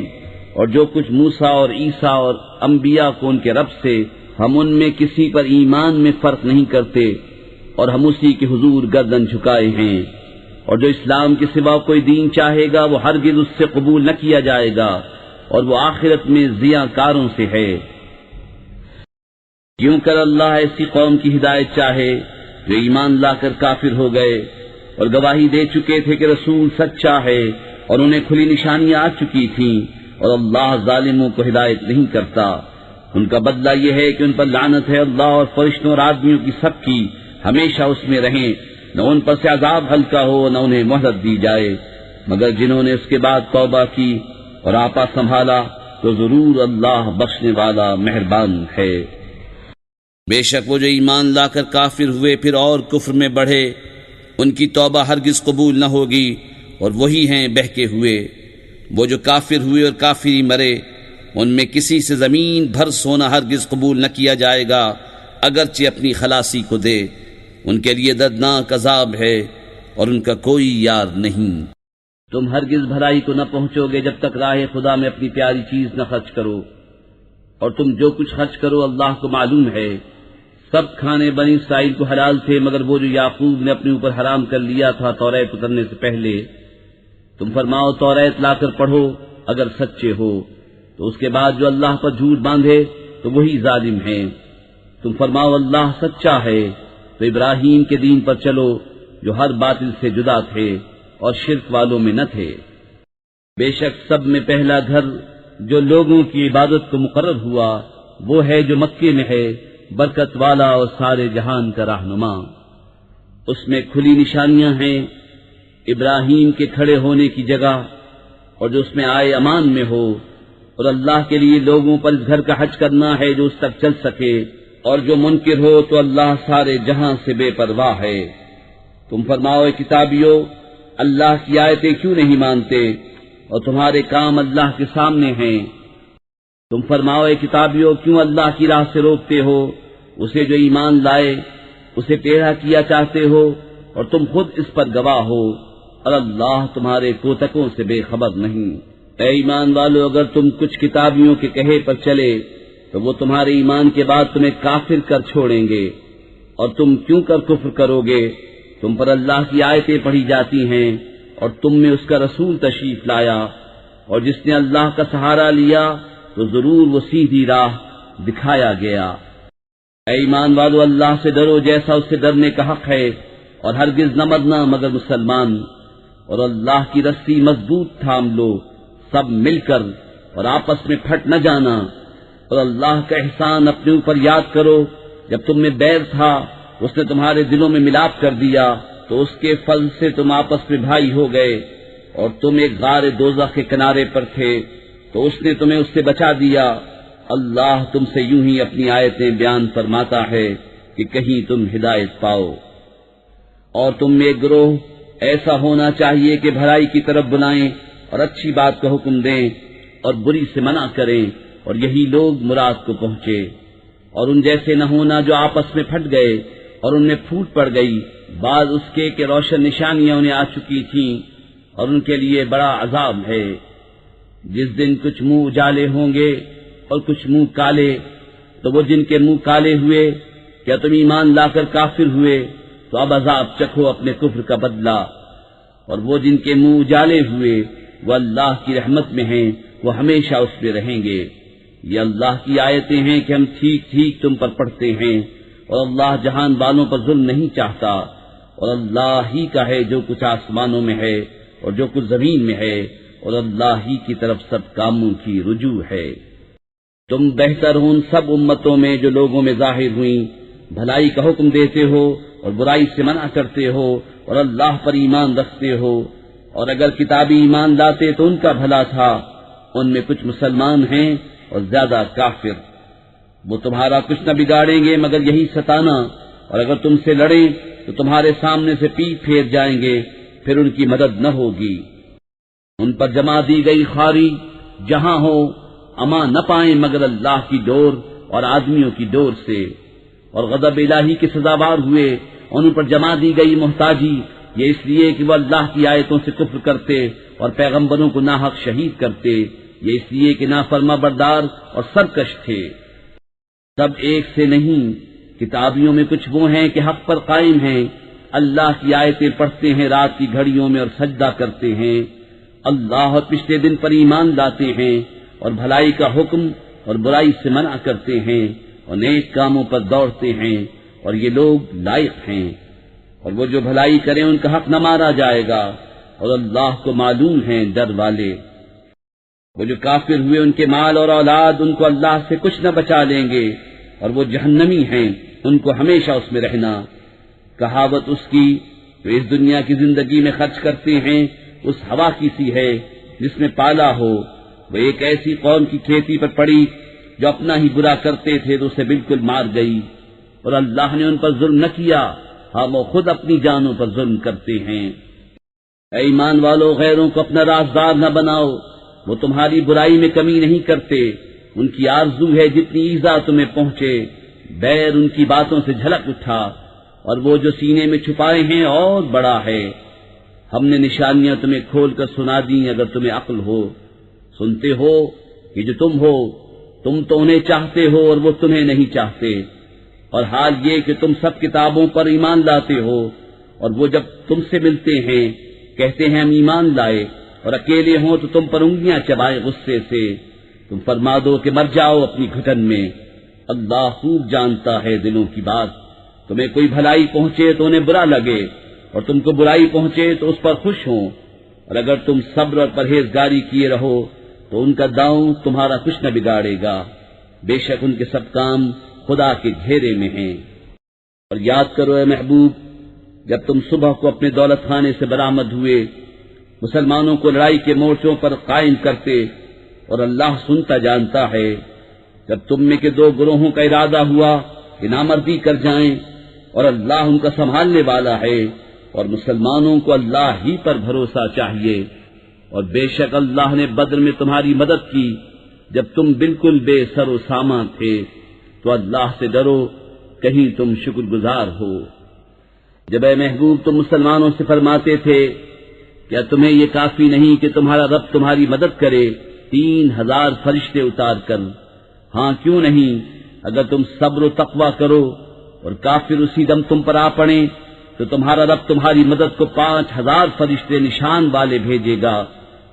اور جو کچھ موسیٰ اور عیسیٰ اور انبیاء کو ان کے رب سے، ہم ان میں کسی پر ایمان میں فرق نہیں کرتے، اور ہم اسی کے حضور گردن جھکائے ہیں۔ اور جو اسلام کے سوا کوئی دین چاہے گا وہ ہرگز اس سے قبول نہ کیا جائے گا، اور وہ آخرت میں ضیاء کاروں سے ہے۔ کیوں کر اللہ ایسی قوم کی ہدایت چاہے جو ایمان لا کر کافر ہو گئے اور گواہی دے چکے تھے کہ رسول سچا ہے، اور انہیں کھلی نشانیاں آ چکی تھیں، اور اللہ ظالموں کو ہدایت نہیں کرتا۔ ان کا بدلہ یہ ہے کہ ان پر لعنت ہے اللہ اور فرشتوں اور آدمیوں کی سب کی، ہمیشہ اس میں رہیں، نہ ان پر سے عذاب ہلکا ہو نہ انہیں مہلت دی جائے، مگر جنہوں نے اس کے بعد توبہ کی اور آپا سنبھالا تو ضرور اللہ بخشنے والا مہربان ہے۔ بے شک وہ جو ایمان لا کر کافر ہوئے پھر اور کفر میں بڑھے، ان کی توبہ ہرگز قبول نہ ہوگی، اور وہی ہیں بہکے ہوئے۔ وہ جو کافر ہوئے اور کافری مرے، ان میں کسی سے زمین بھر سونا ہرگز قبول نہ کیا جائے گا، اگرچہ اپنی خلاصی کو دے۔ ان کے لیے دردناک عذاب ہے، اور ان کا کوئی یار نہیں۔ تم ہرگز بھلائی کو نہ پہنچو گے جب تک راہ خدا میں اپنی پیاری چیز نہ خرچ کرو، اور تم جو کچھ خرچ کرو اللہ کو معلوم ہے۔ سب کھانے بنی اسرائیل کو حلال تھے مگر وہ جو یعقوب نے اپنے اوپر حرام کر لیا تھا توریت اترنے سے پہلے۔ تم فرماؤ توریت لا کر پڑھو اگر سچے ہو، تو اس کے بعد جو اللہ پر جھوٹ باندھے تو وہی ظالم ہیں۔ تم فرماؤ اللہ سچا ہے، تو ابراہیم کے دین پر چلو جو ہر باطل سے جدا تھے اور شرک والوں میں نہ تھے۔ بے شک سب میں پہلا گھر جو لوگوں کی عبادت کو مقرر ہوا وہ ہے جو مکے میں ہے، برکت والا اور سارے جہان کا رہنما۔ اس میں کھلی نشانیاں ہیں ابراہیم کے کھڑے ہونے کی جگہ، اور جو اس میں آئے امان میں ہو، اور اللہ کے لیے لوگوں پر اس گھر کا حج کرنا ہے جو اس تک چل سکے، اور جو منکر ہو تو اللہ سارے جہاں سے بے پرواہ ہے۔ تم فرماؤ اے کتابیو، اللہ کی آیتیں کیوں نہیں مانتے، اور تمہارے کام اللہ کے سامنے ہیں۔ تم فرماؤ اے کتابیو، کیوں اللہ کی راہ سے روکتے ہو اسے جو ایمان لائے، اسے ٹیڑھا کیا چاہتے ہو، اور تم خود اس پر گواہ ہو، اور اللہ تمہارے کوتکوں سے بے خبر نہیں۔ اے ایمان والو، اگر تم کچھ کتابیوں کے کہے پر چلے تو وہ تمہارے ایمان کے بعد تمہیں کافر کر چھوڑیں گے، اور تم کیوں کر کفر کرو گے؟ تم پر اللہ کی آیتیں پڑھی جاتی ہیں اور تم میں اس کا رسول تشریف لایا، اور جس نے اللہ کا سہارا لیا تو ضرور وہ سیدھی راہ دکھایا گیا۔ اے ایمان والو، اللہ سے ڈرو جیسا اس سے ڈرنے کا حق ہے، اور ہرگز نہ مرنا مگر مسلمان، اور اللہ کی رسی مضبوط تھام لو سب مل کر، اور آپس میں پھٹ نہ جانا، اور اللہ کا احسان اپنے اوپر یاد کرو۔ جب تم میں بیر تھا اس نے تمہارے دلوں میں ملاپ کر دیا، تو اس کے فضل سے تم آپس میں بھائی ہو گئے، اور تم ایک غار دوزخ کے کنارے پر تھے تو اس نے تمہیں اس سے بچا دیا۔ اللہ تم سے یوں ہی اپنی آیتیں بیان فرماتا ہے کہ کہیں تم ہدایت پاؤ۔ اور تم میں ایک گروہ ایسا ہونا چاہیے کہ بھلائی کی طرف بلائیں اور اچھی بات کا حکم دیں اور بری سے منع کریں، اور یہی لوگ مراد کو پہنچے۔ اور ان جیسے نہ ہونا جو آپس میں پھٹ گئے اور ان میں پھوٹ پڑ گئی، بعد اس کے کہ روشن نشانیاں انہیں آ چکی تھیں، اور ان کے لیے بڑا عذاب ہے۔ جس دن کچھ منہ اجالے ہوں گے اور کچھ منہ کالے، تو وہ جن کے منہ کالے ہوئے، کیا تم ایمان لا کر کافر ہوئے؟ تو اب عذاب چکھو اپنے کفر کا بدلہ۔ اور وہ جن کے منہ اجالے ہوئے وہ اللہ کی رحمت میں ہیں، وہ ہمیشہ اس میں رہیں گے۔ یہ اللہ کی آیتیں ہیں کہ ہم ٹھیک ٹھیک تم پر پڑھتے ہیں، اور اللہ جہان والوں پر ظلم نہیں چاہتا، اور اللہ ہی کا ہے جو کچھ آسمانوں میں ہے اور جو کچھ زمین میں ہے، اور اللہ ہی کی طرف سب کاموں کی رجوع ہے۔ تم بہتر ہو ان سب امتوں میں جو لوگوں میں ظاہر ہوئیں، بھلائی کا حکم دیتے ہو اور برائی سے منع کرتے ہو، اور اللہ پر ایمان رکھتے ہو۔ اور اگر کتابی ایمان لاتے تو ان کا بھلا تھا، ان میں کچھ مسلمان ہیں اور زیادہ کافر۔ وہ تمہارا کچھ نہ بگاڑیں گے مگر یہی ستانا، اور اگر تم سے لڑیں تو تمہارے سامنے سے پیٹ پھیر جائیں گے، پھر ان کی مدد نہ ہوگی۔ ان پر جمع دی گئی خواری جہاں ہو اما نہ پائیں مگر اللہ کی ڈور اور آدمیوں کی ڈور سے، اور غضب الہی کے سزاوار ہوئے۔ ان پر جمع دی گئی محتاجی یہ اس لیے کہ وہ اللہ کی آیتوں سے کفر کرتے اور پیغمبروں کو ناحق شہید کرتے، یہ اس لیے کہ نافرما بردار اور سرکش تھے۔ سب ایک سے نہیں، کتابیوں میں کچھ وہ ہیں کہ حق پر قائم ہیں، اللہ کی آیتیں پڑھتے ہیں رات کی گھڑیوں میں اور سجدہ کرتے ہیں، اللہ اور پچھلے دن پر ایمان لاتے ہیں، اور بھلائی کا حکم اور برائی سے منع کرتے ہیں، اور نیک کاموں پر دوڑتے ہیں، اور یہ لوگ لائق ہیں۔ اور وہ جو بھلائی کریں ان کا حق نہ مارا جائے گا، اور اللہ کو معلوم ہیں ڈر والے۔ وہ جو کافر ہوئے ان کے مال اور اولاد ان کو اللہ سے کچھ نہ بچا لیں گے، اور وہ جہنمی ہیں، ان کو ہمیشہ اس میں رہنا۔ کہاوت اس کی جو اس دنیا کی زندگی میں خرچ کرتے ہیں اس ہوا کی سی ہے جس میں پالا ہو۔ وہ ایک ایسی قوم کی کھیتی پر پڑی جو اپنا ہی برا کرتے تھے تو اسے بالکل مار گئی، اور اللہ نے ان پر ظلم نہ کیا، ہاں وہ خود اپنی جانوں پر ظلم کرتے ہیں۔ اے ایمان والو، غیروں کو اپنا رازدار نہ بناؤ، وہ تمہاری برائی میں کمی نہیں کرتے، ان کی آرزو ہے جتنی ایذا تمہیں پہنچے، بیر ان کی باتوں سے جھلک اٹھا، اور وہ جو سینے میں چھپائے ہیں اور بڑا ہے۔ ہم نے نشانیاں تمہیں کھول کر سنا دیں اگر تمہیں عقل ہو۔ سنتے ہو کہ جو تم ہو، تم تو انہیں چاہتے ہو اور وہ تمہیں نہیں چاہتے، اور حال یہ کہ تم سب کتابوں پر ایمان لاتے ہو، اور وہ جب تم سے ملتے ہیں کہتے ہیں ہم ایمان لائے، اور اکیلے ہوں تو تم پر انگلیاں چبائے غصے سے۔ تم فرما دو کہ مر جاؤ اپنی گھٹن میں، اللہ خوب جانتا ہے دلوں کی بات۔ تمہیں کوئی بھلائی پہنچے تو انہیں برا لگے، اور تم کو برائی پہنچے تو اس پر خوش ہوں، اور اگر تم صبر اور پرہیزگاری کیے رہو تو ان کا داؤں تمہارا کچھ نہ بگاڑے گا، بے شک ان کے سب کام خدا کے گھیرے میں ہیں۔ اور یاد کرو اے محبوب، جب تم صبح کو اپنے دولت خانے سے برآمد ہوئے، مسلمانوں کو لڑائی کے مورچوں پر قائم کرتے، اور اللہ سنتا جانتا ہے، جب تم میں کے دو گروہوں کا ارادہ ہوا کہ نامردی کر جائیں، اور اللہ ان کا سنبھالنے والا ہے، اور مسلمانوں کو اللہ ہی پر بھروسہ چاہیے۔ اور بے شک اللہ نے بدر میں تمہاری مدد کی جب تم بالکل بے سر و سامان تھے، تو اللہ سے ڈرو کہیں تم شکر گزار ہو۔ جب اے محبوب تم مسلمانوں سے فرماتے تھے کیا تمہیں یہ کافی نہیں کہ تمہارا رب تمہاری مدد کرے 3000 فرشتے اتار کر؟ ہاں کیوں نہیں، اگر تم صبر و تقوی کرو اور کافر اسی دم تم پر آ پڑیں تو تمہارا رب تمہاری مدد کو 5000 فرشتے نشان والے بھیجے گا،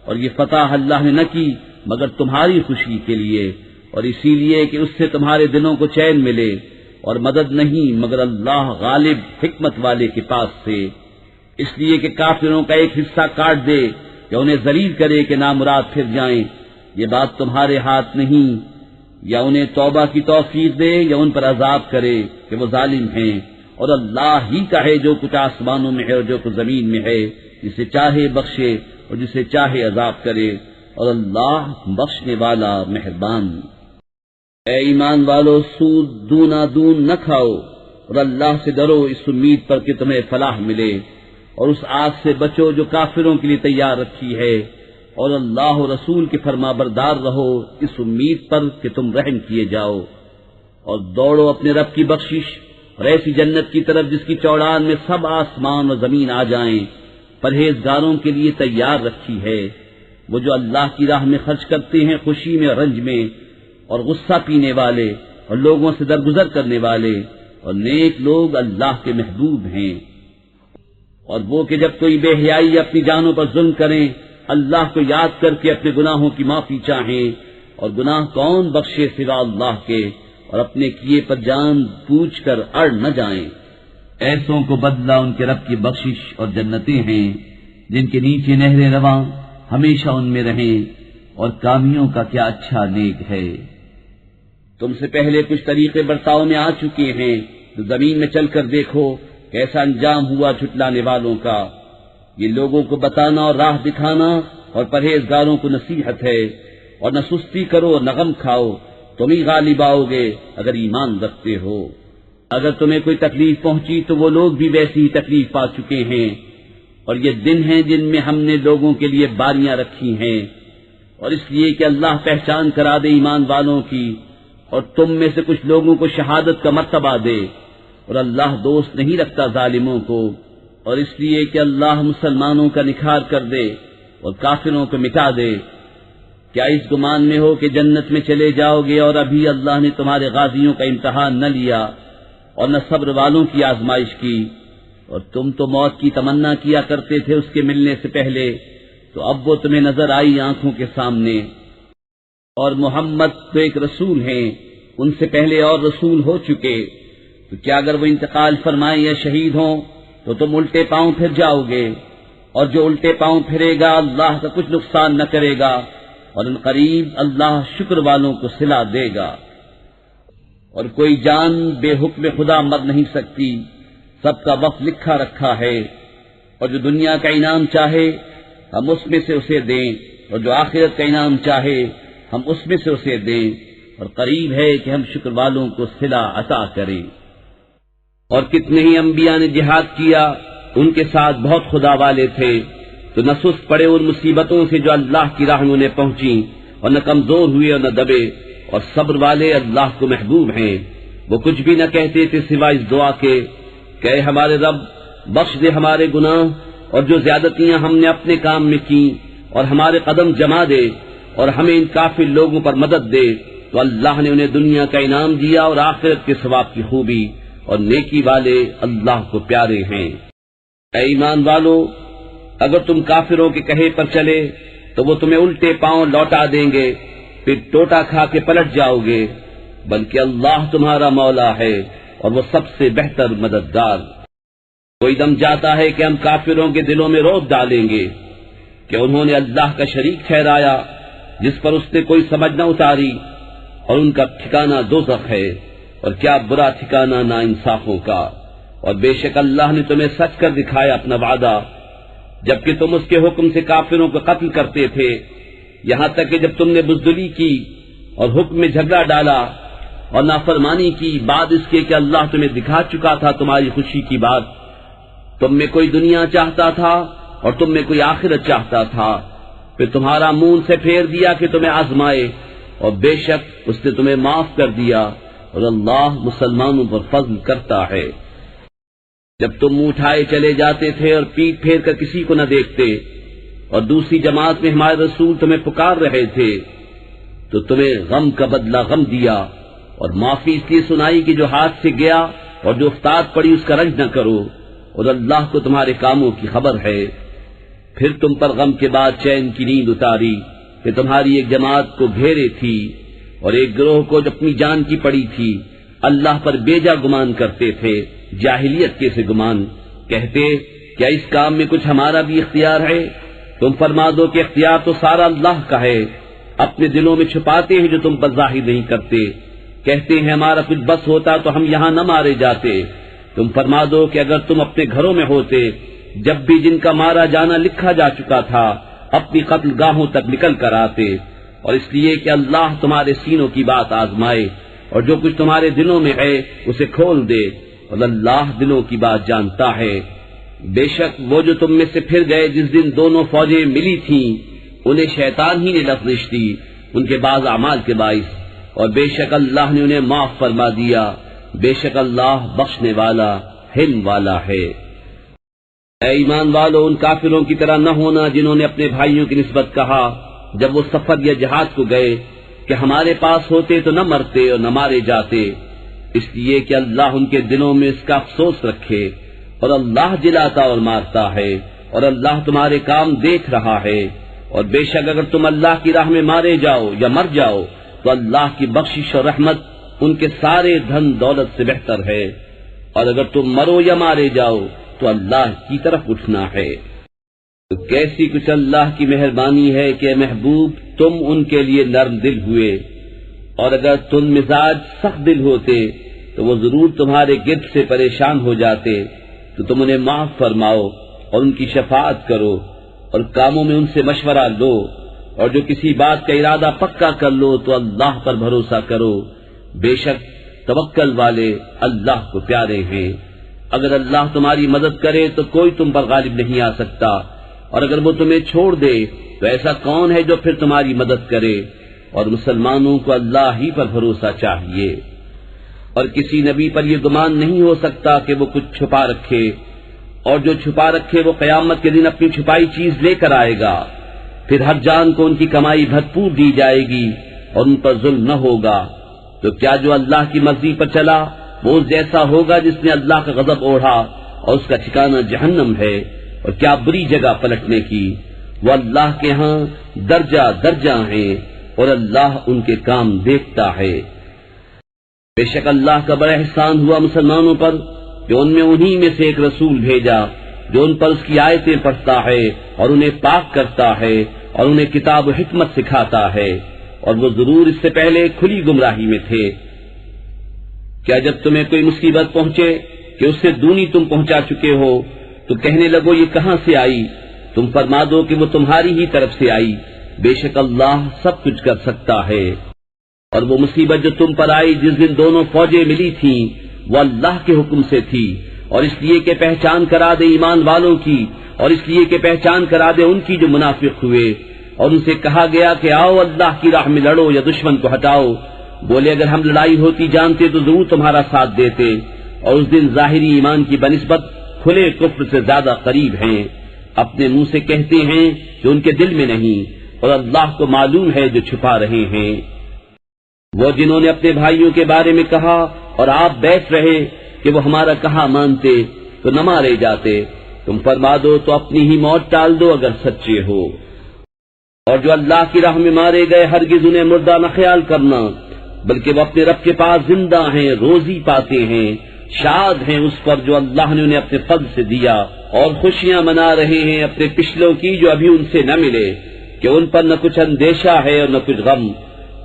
اور یہ فتح اللہ نے نہ کی مگر تمہاری خوشی کے لیے، اور اسی لیے کہ اس سے تمہارے دلوں کو چین ملے، اور مدد نہیں مگر اللہ غالب حکمت والے کے پاس سے، اس لیے کہ کافروں کا ایک حصہ کاٹ دے یا انہیں ذلیل کرے کہ نامراد پھر جائیں، یہ بات تمہارے ہاتھ نہیں، یا انہیں توبہ کی توفیق دے یا ان پر عذاب کرے کہ وہ ظالم ہیں، اور اللہ ہی کا ہے جو کچھ آسمانوں میں ہے اور جو کچھ زمین میں ہے، جسے چاہے بخشے اور جسے چاہے عذاب کرے، اور اللہ بخشنے والا مہربان۔ اے ایمان والو، سود دونا دون نہ کھاؤ، اور اللہ سے ڈرو اس امید پر کہ تمہیں فلاح ملے، اور اس آگ سے بچو جو کافروں کے لیے تیار رکھی ہے، اور اللہ و رسول کے فرما بردار رہو اس امید پر کہ تم رحم کیے جاؤ، اور دوڑو اپنے رب کی بخشش اور ایسی جنت کی طرف جس کی چوڑان میں سب آسمان اور زمین آ جائیں، پرہیزگاروں کے لیے تیار رکھی ہے، وہ جو اللہ کی راہ میں خرچ کرتے ہیں خوشی میں اور رنج میں، اور غصہ پینے والے اور لوگوں سے درگزر کرنے والے، اور نیک لوگ اللہ کے محبوب ہیں۔ اور وہ کہ جب کوئی بے حیائی اپنی جانوں پر ظلم کریں، اللہ کو یاد کر کے اپنے گناہوں کی معافی چاہیں، اور گناہ کون بخشے سوا اللہ کے، اور اپنے کیے پر جان پوچھ کر اڑ نہ جائیں۔ ایسوں کو بدلہ ان کے رب کی بخشش اور جنتیں ہیں جن کے نیچے نہریں رواں، ہمیشہ ان میں رہیں، اور کامیوں کا کیا اچھا نیک ہے۔ تم سے پہلے کچھ طریقے برتاؤ میں آ چکے ہیں، تو زمین میں چل کر دیکھو کیسا انجام ہوا جھٹلانے والوں کا۔ یہ لوگوں کو بتانا اور راہ دکھانا اور پرہیزگاروں کو نصیحت ہے، اور نہ سستی کرو اور نہ غم کھاؤ، تم ہی غالب آؤ گے اگر ایمان رکھتے ہو۔ اگر تمہیں کوئی تکلیف پہنچی تو وہ لوگ بھی ویسی ہی تکلیف پا چکے ہیں، اور یہ دن ہیں جن میں ہم نے لوگوں کے لیے باریاں رکھی ہیں، اور اس لیے کہ اللہ پہچان کرا دے ایمان والوں کی، اور تم میں سے کچھ لوگوں کو شہادت کا مرتبہ دے، اور اللہ دوست نہیں رکھتا ظالموں کو، اور اس لیے کہ اللہ مسلمانوں کا نکھار کر دے اور کافروں کو مٹا دے۔ کیا اس گمان میں ہو کہ جنت میں چلے جاؤ گے اور ابھی اللہ نے تمہارے غازیوں کا امتحان نہ لیا اور نہ صبر والوں کی آزمائش کی، اور تم تو موت کی تمنا کیا کرتے تھے اس کے ملنے سے پہلے، تو اب وہ تمہیں نظر آئی آنکھوں کے سامنے۔ اور محمد تو ایک رسول ہیں، ان سے پہلے اور رسول ہو چکے، تو کیا اگر وہ انتقال فرمائیں یا شہید ہوں تو تم الٹے پاؤں پھر جاؤ گے، اور جو الٹے پاؤں پھرے گا اللہ کا کچھ نقصان نہ کرے گا، اور ان قریب اللہ شکر والوں کو صلہ دے گا۔ اور کوئی جان بے حکم خدا مر نہیں سکتی، سب کا وقت لکھا رکھا ہے، اور جو دنیا کا انعام چاہے ہم اس میں سے اسے دیں، اور جو آخرت کا انعام چاہے ہم اس میں سے اسے دیں، اور قریب ہے کہ ہم شکر والوں کو صلہ عطا کریں۔ اور کتنے ہی انبیاء نے جہاد کیا، ان کے ساتھ بہت خدا والے تھے، تو نہ سست پڑے ان مصیبتوں سے جو اللہ کی راہ میں انہیں پہنچی، اور نہ کمزور ہوئے اور نہ دبے، اور صبر والے اللہ کو محبوب ہیں۔ وہ کچھ بھی نہ کہتے تھے سوائے اس دعا کے کہ اے ہمارے رب، بخش دے ہمارے گناہ اور جو زیادتیاں ہم نے اپنے کام میں کی، اور ہمارے قدم جما دے، اور ہمیں ان کافر لوگوں پر مدد دے۔ تو اللہ نے انہیں دنیا کا انعام دیا اور آخرت کے ثواب کی خوبی، اور نیکی والے اللہ کو پیارے ہیں۔ اے ایمان والو، اگر تم کافروں کے کہے پر چلے تو وہ تمہیں الٹے پاؤں لوٹا دیں گے، پھر ٹوٹا کھا کے پلٹ جاؤ گے، بلکہ اللہ تمہارا مولا ہے اور وہ سب سے بہتر مددگار۔ کوئی دم جاتا ہے کہ ہم کافروں کے دلوں میں روب ڈالیں گے کہ انہوں نے اللہ کا شریک ٹھہرایا جس پر اس نے کوئی سمجھ نہ اتاری، اور ان کا ٹھکانہ دوزخ ہے، اور کیا برا ٹھکانہ ناانصافوں کا۔ اور بے شک اللہ نے تمہیں سچ کر دکھایا اپنا وعدہ، جبکہ تم اس کے حکم سے کافروں کو قتل کرتے تھے، یہاں تک کہ جب تم نے بزدلی کی اور حکم میں جھگڑا ڈالا اور نافرمانی کی، بعد اس کے کہ اللہ تمہیں دکھا چکا تھا تمہاری خوشی کی بات۔ تم میں کوئی دنیا چاہتا تھا اور تم میں کوئی آخرت چاہتا تھا، پھر تمہارا منہ سے پھیر دیا کہ تمہیں آزمائے، اور بے شک اس نے تمہیں معاف کر دیا، اور اللہ مسلمانوں پر فضل کرتا ہے۔ جب تم منہ اٹھائے چلے جاتے تھے اور پیٹ پھیر کر کسی کو نہ دیکھتے، اور دوسری جماعت میں ہمارے رسول تمہیں پکار رہے تھے، تو تمہیں غم کا بدلہ غم دیا، اور معافی اس لیے سنائی کہ جو ہاتھ سے گیا اور جو افتاد پڑی اس کا رنج نہ کرو، اور اللہ کو تمہارے کاموں کی خبر ہے۔ پھر تم پر غم کے بعد چین کی نیند اتاری، کہ تمہاری ایک جماعت کو گھیرے تھی اور ایک گروہ کو جو اپنی جان کی پڑی تھی اللہ پر بیجا گمان کرتے تھے، جاہلیت کے سے گمان، کہتے کیا اس کام میں کچھ ہمارا بھی اختیار ہے؟ تم فرما دو کہ اختیار تو سارا اللہ کا ہے، اپنے دلوں میں چھپاتے ہیں جو تم پر ظاہر نہیں کرتے، کہتے ہیں ہمارا کچھ بس ہوتا تو ہم یہاں نہ مارے جاتے۔ تم فرما دو کہ اگر تم اپنے گھروں میں ہوتے جب بھی جن کا مارا جانا لکھا جا چکا تھا اپنی قتل گاہوں تک نکل کر آتے، اور اس لیے کہ اللہ تمہارے سینوں کی بات آزمائے اور جو کچھ تمہارے دلوں میں ہے اسے کھول دے، اور اللہ دلوں کی بات جانتا ہے۔ بے شک وہ جو تم میں سے پھر گئے جس دن دونوں فوجیں ملی تھیں انہیں شیطان ہی نے لفظش دی ان کے بعض اعمال کے باعث، اور بے شک اللہ نے انہیں معاف فرما دیا، بے شک اللہ بخشنے والا حلم والا ہے۔ اے ایمان والو، ان کافروں کی طرح نہ ہونا جنہوں نے اپنے بھائیوں کی نسبت کہا جب وہ سفر یا جہاد کو گئے کہ ہمارے پاس ہوتے تو نہ مرتے اور نہ مارے جاتے، اس لیے کہ اللہ ان کے دلوں میں اس کا افسوس رکھے، اور اللہ جلاتا اور مارتا ہے، اور اللہ تمہارے کام دیکھ رہا ہے، اور بے شک اگر تم اللہ کی راہ میں مارے جاؤ یا مر جاؤ تو اللہ کی بخشش اور رحمت ان کے سارے دھن دولت سے بہتر ہے، اور اگر تم مرو یا مارے جاؤ تو اللہ کی طرف اٹھنا ہے۔ تو کیسی کچھ اللہ کی مہربانی ہے کہ محبوب تم ان کے لیے نرم دل ہوئے، اور اگر تم مزاج سخت دل ہوتے تو وہ ضرور تمہارے گرد سے پریشان ہو جاتے، تو تم انہیں معاف فرماؤ اور ان کی شفاعت کرو اور کاموں میں ان سے مشورہ لو، اور جو کسی بات کا ارادہ پکا کر لو تو اللہ پر بھروسہ کرو، بے شک توکل والے اللہ کو پیارے ہیں۔ اگر اللہ تمہاری مدد کرے تو کوئی تم پر غالب نہیں آ سکتا، اور اگر وہ تمہیں چھوڑ دے تو ایسا کون ہے جو پھر تمہاری مدد کرے؟ اور مسلمانوں کو اللہ ہی پر بھروسہ چاہیے، اور کسی نبی پر یہ گمان نہیں ہو سکتا کہ وہ کچھ چھپا رکھے، اور جو چھپا رکھے وہ قیامت کے دن اپنی چھپائی چیز لے کر آئے گا، پھر ہر جان کو ان کی کمائی بھرپور دی جائے گی اور ان پر ظلم نہ ہوگا۔ تو کیا جو اللہ کی مرضی پر چلا وہ جیسا ہوگا جس نے اللہ کا غضب اوڑھا اور اس کا ٹھکانہ جہنم ہے، اور کیا بری جگہ پلٹنے کی۔ وہ اللہ کے ہاں درجہ درجہ ہیں اور اللہ ان کے کام دیکھتا ہے۔ بے شک اللہ کا بڑا احسان ہوا مسلمانوں پر کہ ان میں انہی میں سے ایک رسول بھیجا جو ان پر اس کی آیتیں پڑھتا ہے اور انہیں پاک کرتا ہے اور انہیں کتاب و حکمت سکھاتا ہے، اور وہ ضرور اس سے پہلے کھلی گمراہی میں تھے۔ کیا جب تمہیں کوئی مصیبت پہنچے کہ اس سے دونی تم پہنچا چکے ہو تو کہنے لگو یہ کہاں سے آئی؟ تم فرما دو کہ وہ تمہاری ہی طرف سے آئی، بے شک اللہ سب کچھ کر سکتا ہے۔ اور وہ مصیبت جو تم پر آئی جس دن دونوں فوجیں ملی تھیں وہ اللہ کے حکم سے تھی، اور اس لیے کہ پہچان کرا دے ایمان والوں کی، اور اس لیے کہ پہچان کرا دے ان کی جو منافق ہوئے، اور ان سے کہا گیا کہ آؤ اللہ کی راہ میں لڑو یا دشمن کو ہٹاؤ۔ بولے اگر ہم لڑائی ہوتی جانتے تو ضرور تمہارا ساتھ دیتے، اور اس دن ظاہری ایمان کی بنسبت کھلے کفر سے زیادہ قریب ہیں، اپنے منہ سے کہتے ہیں جو ان کے دل میں نہیں، اور اللہ کو معلوم ہے جو چھپا رہے ہیں۔ وہ جنہوں نے اپنے بھائیوں کے بارے میں کہا اور آپ بیٹھ رہے کہ وہ ہمارا کہا مانتے تو نہ مارے جاتے، تم فرما دو تو اپنی ہی موت ٹال دو اگر سچے ہو۔ اور جو اللہ کی راہ میں مارے گئے ہرگز انہیں مردہ نہ خیال کرنا، بلکہ وہ اپنے رب کے پاس زندہ ہیں، روزی پاتے ہیں، شاد ہیں اس پر جو اللہ نے انہیں اپنے فضل سے دیا، اور خوشیاں منا رہے ہیں اپنے پچھلوں کی جو ابھی ان سے نہ ملے، کہ ان پر نہ کچھ اندیشہ ہے اور نہ کچھ غم۔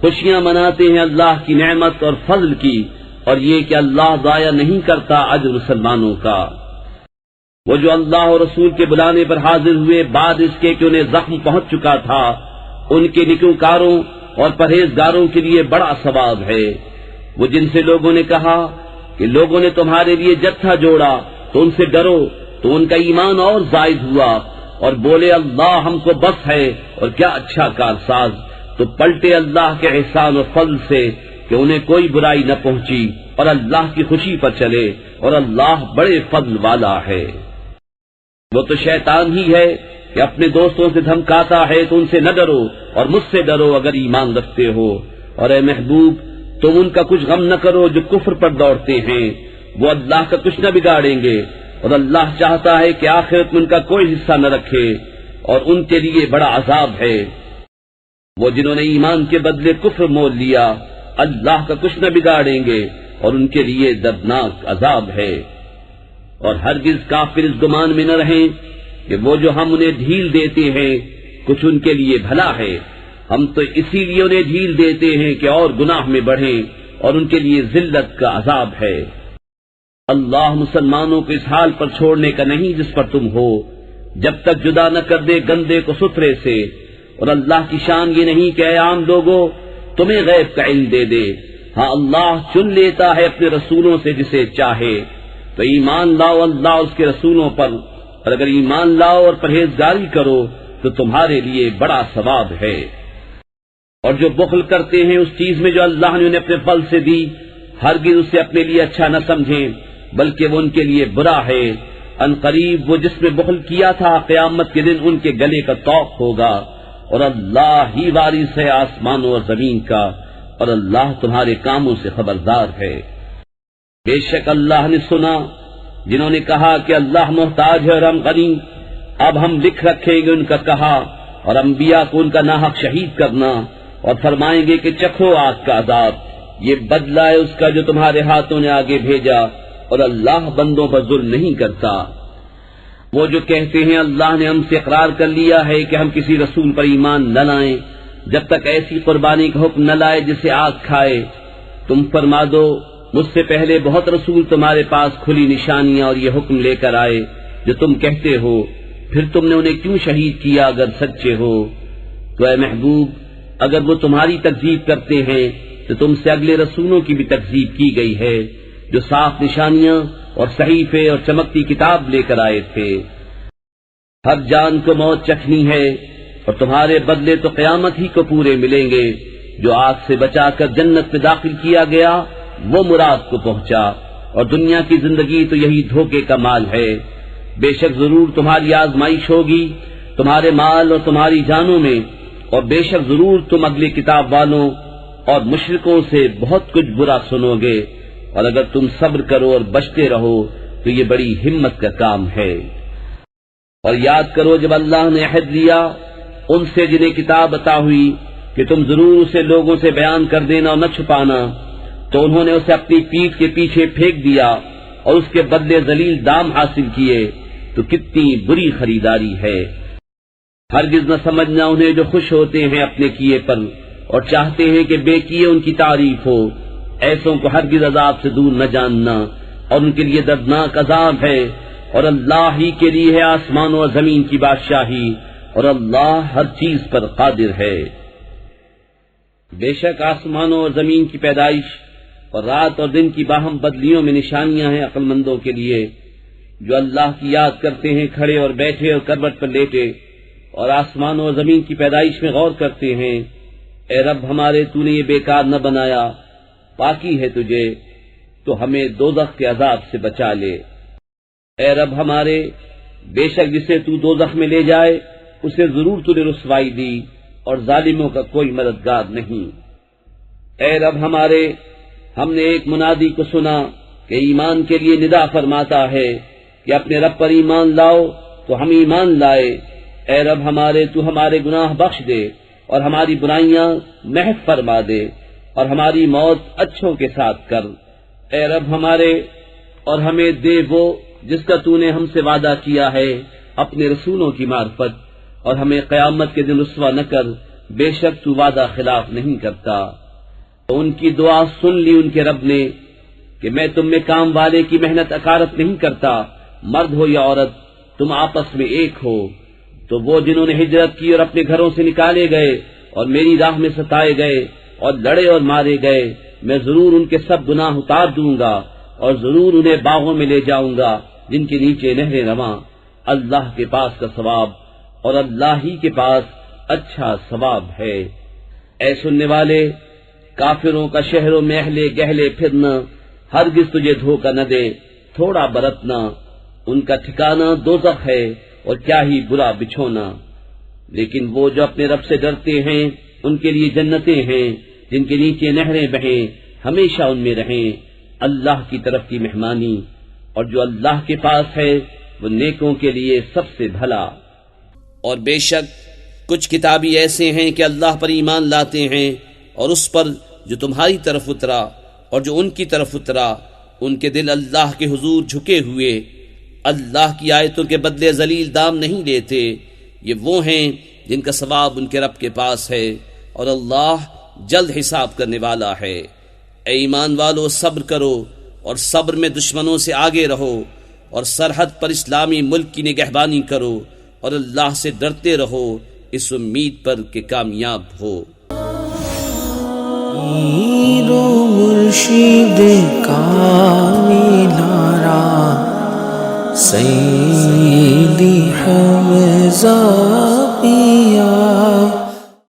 خوشیاں مناتے ہیں اللہ کی نعمت اور فضل کی، اور یہ کہ اللہ ضائع نہیں کرتا اجر مسلمانوں کا۔ وہ جو اللہ اور رسول کے بلانے پر حاضر ہوئے بعد اس کے کہ انہیں زخم پہنچ چکا تھا، ان کے نیکوکاروں اور پرہیزگاروں کے لیے بڑا ثواب ہے۔ وہ جن سے لوگوں نے کہا کہ لوگوں نے تمہارے لیے جتھا جوڑا تو ان سے ڈرو، تو ان کا ایمان اور زائد ہوا، اور بولے اللہ ہم کو بس ہے اور کیا اچھا کارساز، تو پلٹے اللہ کے احسان و فضل سے کہ انہیں کوئی برائی نہ پہنچی، اور اللہ کی خوشی پر چلے، اور اللہ بڑے فضل والا ہے۔ وہ تو شیطان ہی ہے کہ اپنے دوستوں سے دھمکاتا ہے تو ان سے نہ ڈرو اور مجھ سے ڈرو اگر ایمان رکھتے ہو، اور اے محبوب تم ان کا کچھ غم نہ کرو جو کفر پر دوڑتے ہیں، وہ اللہ کا کچھ نہ بگاڑیں گے، اور اللہ چاہتا ہے کہ آخرت میں ان کا کوئی حصہ نہ رکھے، اور ان کے لیے بڑا عذاب ہے۔ وہ جنہوں نے ایمان کے بدلے کفر مول لیا اللہ کا کچھ نہ بگاڑیں گے اور ان کے لیے دردناک عذاب ہے۔ اور ہرگز کافر اس گمان میں نہ رہیں کہ وہ جو ہم انہیں ڈھیل دیتے ہیں کچھ ان کے لیے بھلا ہے، ہم تو اسی لیے انہیں ڈھیل دیتے ہیں کہ اور گناہ میں بڑھیں اور ان کے لیے ذلت کا عذاب ہے۔ اللہ مسلمانوں کو اس حال پر چھوڑنے کا نہیں جس پر تم ہو، جب تک جدا نہ کر دے گندے کو ستھرے سے، اور اللہ کی شان یہ نہیں کہ اے عام لوگوں تمہیں غیب کا علم دے دے، ہاں اللہ چن لیتا ہے اپنے رسولوں سے جسے چاہے۔ تو ایمان لاؤ اللہ اس کے رسولوں پر، اور اگر ایمان لاؤ اور پرہیزگاری کرو تو تمہارے لیے بڑا ثواب ہے۔ اور جو بخل کرتے ہیں اس چیز میں جو اللہ نے انہیں اپنے فضل سے دی، ہرگز اسے اپنے لیے اچھا نہ سمجھیں بلکہ وہ ان کے لیے برا ہے۔ ان قریب وہ جس میں بخل کیا تھا قیامت کے دن ان کے گلے کا طوق ہوگا، اور اللہ ہی وارث ہے آسمانوں اور زمین کا، اور اللہ تمہارے کاموں سے خبردار ہے۔ بے شک اللہ نے سنا جنہوں نے کہا کہ اللہ محتاج ہے اور ہم غنی، اب ہم لکھ رکھیں گے ان کا کہا اور انبیاء کو ان کا ناحق شہید کرنا، اور فرمائیں گے کہ چکھو آگ کا عذاب، یہ بدلہ ہے اس کا جو تمہارے ہاتھوں نے آگے بھیجا، اور اللہ بندوں پر ظلم نہیں کرتا۔ وہ جو کہتے ہیں اللہ نے ہم سے اقرار کر لیا ہے کہ ہم کسی رسول پر ایمان نہ لائیں جب تک ایسی قربانی کا حکم نہ لائے جسے آگ کھائے، تم فرما دو مجھ سے پہلے بہت رسول تمہارے پاس کھلی نشانیاں اور یہ حکم لے کر آئے جو تم کہتے ہو، پھر تم نے انہیں کیوں شہید کیا اگر سچے ہو؟ تو اے محبوب اگر وہ تمہاری تکذیب کرتے ہیں تو تم سے اگلے رسولوں کی بھی تکذیب کی گئی ہے جو صاف نشانیاں اور صحیفے اور چمکتی کتاب لے کر آئے تھے۔ ہر جان کو موت چکھنی ہے اور تمہارے بدلے تو قیامت ہی کو پورے ملیں گے۔ جو آگ سے بچا کر جنت میں داخل کیا گیا وہ مراد کو پہنچا، اور دنیا کی زندگی تو یہی دھوکے کا مال ہے۔ بے شک ضرور تمہاری آزمائش ہوگی تمہارے مال اور تمہاری جانوں میں، اور بے شک ضرور تم اگلے کتاب والوں اور مشرکوں سے بہت کچھ برا سنو گے، اور اگر تم صبر کرو اور بچتے رہو تو یہ بڑی ہمت کا کام ہے۔ اور یاد کرو جب اللہ نے عہد لیا ان سے جنہیں کتاب عطا ہوئی کہ تم ضرور اسے لوگوں سے بیان کر دینا اور نہ چھپانا، تو انہوں نے اسے اپنی پیٹھ کے پیچھے پھینک دیا اور اس کے بدلے ذلیل دام حاصل کیے، تو کتنی بری خریداری ہے۔ ہرگز نہ سمجھنا انہیں جو خوش ہوتے ہیں اپنے کیے پر اور چاہتے ہیں کہ بے کیے ان کی تعریف ہو، ایسوں کو ہرگز عذاب سے دور نہ جاننا، اور ان کے لیے دردناک عذاب ہے۔ اور اللہ ہی کے لیے ہے آسمانوں اور زمین کی بادشاہی، اور اللہ ہر چیز پر قادر ہے۔ بے شک آسمانوں اور زمین کی پیدائش اور رات اور دن کی باہم بدلیوں میں نشانیاں ہیں عقل مندوں کے لیے، جو اللہ کی یاد کرتے ہیں کھڑے اور بیٹھے اور کروٹ پر لیٹے، اور آسمانوں اور زمین کی پیدائش میں غور کرتے ہیں۔ اے رب ہمارے تو نے یہ بیکار نہ بنایا، پاکی ہے تجھے، تو ہمیں دوزخ کے عذاب سے بچا لے۔ اے رب ہمارے بے شک جسے تو دوزخ میں لے جائے اسے ضرور تو نے رسوائی دی، اور ظالموں کا کوئی مددگار نہیں۔ اے رب ہمارے ہم نے ایک منادی کو سنا کہ ایمان کے لیے ندا فرماتا ہے کہ اپنے رب پر ایمان لاؤ، تو ہم ایمان لائے۔ اے رب ہمارے تو ہمارے گناہ بخش دے اور ہماری برائیاں محو فرما دے، اور ہماری موت اچھوں کے ساتھ کر۔ اے رب ہمارے اور ہمیں دے وہ جس کا تو نے ہم سے وعدہ کیا ہے اپنے رسولوں کی معرفت، اور ہمیں قیامت کے دن رسوا نہ کر، بے شک تو وعدہ خلاف نہیں کرتا۔ تو ان کی دعا سن لی ان کے رب نے کہ میں تم میں کام والے کی محنت اکارت نہیں کرتا، مرد ہو یا عورت تم آپس میں ایک ہو۔ تو وہ جنہوں نے ہجرت کی اور اپنے گھروں سے نکالے گئے اور میری راہ میں ستائے گئے اور لڑے اور مارے گئے، میں ضرور ان کے سب گناہ اتار دوں گا، اور ضرور انہیں باغوں میں لے جاؤں گا جن کے نیچے نہریں رواں۔ اللہ کے پاس کا ثواب، اور اللہ ہی کے پاس اچھا ثواب ہے۔ اے سننے والے، کافروں کا شہروں میں اہلے گہلے پھرنا ہرگز تجھے دھوکہ نہ دے، تھوڑا برتنا، ان کا ٹھکانہ دوزخ ہے اور کیا ہی برا بچھونا۔ لیکن وہ جو اپنے رب سے ڈرتے ہیں ان کے لیے جنتیں ہیں جن کے نیچے نہریں بہیں، ہمیشہ ان میں رہیں، اللہ کی طرف کی مہمانی، اور جو اللہ کے پاس ہے وہ نیکوں کے لیے سب سے بھلا۔ اور بے شک کچھ کتابی ایسے ہیں کہ اللہ پر ایمان لاتے ہیں اور اس پر جو تمہاری طرف اترا اور جو ان کی طرف اترا، ان کے دل اللہ کے حضور جھکے ہوئے، اللہ کی آیتوں کے بدلے ذلیل دام نہیں لیتے۔ یہ وہ ہیں جن کا ثواب ان کے رب کے پاس ہے، اور اللہ جلد حساب کرنے والا ہے۔ اے ایمان والو، صبر کرو اور صبر میں دشمنوں سے آگے رہو، اور سرحد پر اسلامی ملک کی نگہبانی کرو، اور اللہ سے ڈرتے رہو اس امید پر کہ کامیاب ہو۔ پیر و مرشد کاملارا سیدی حمزہ پیا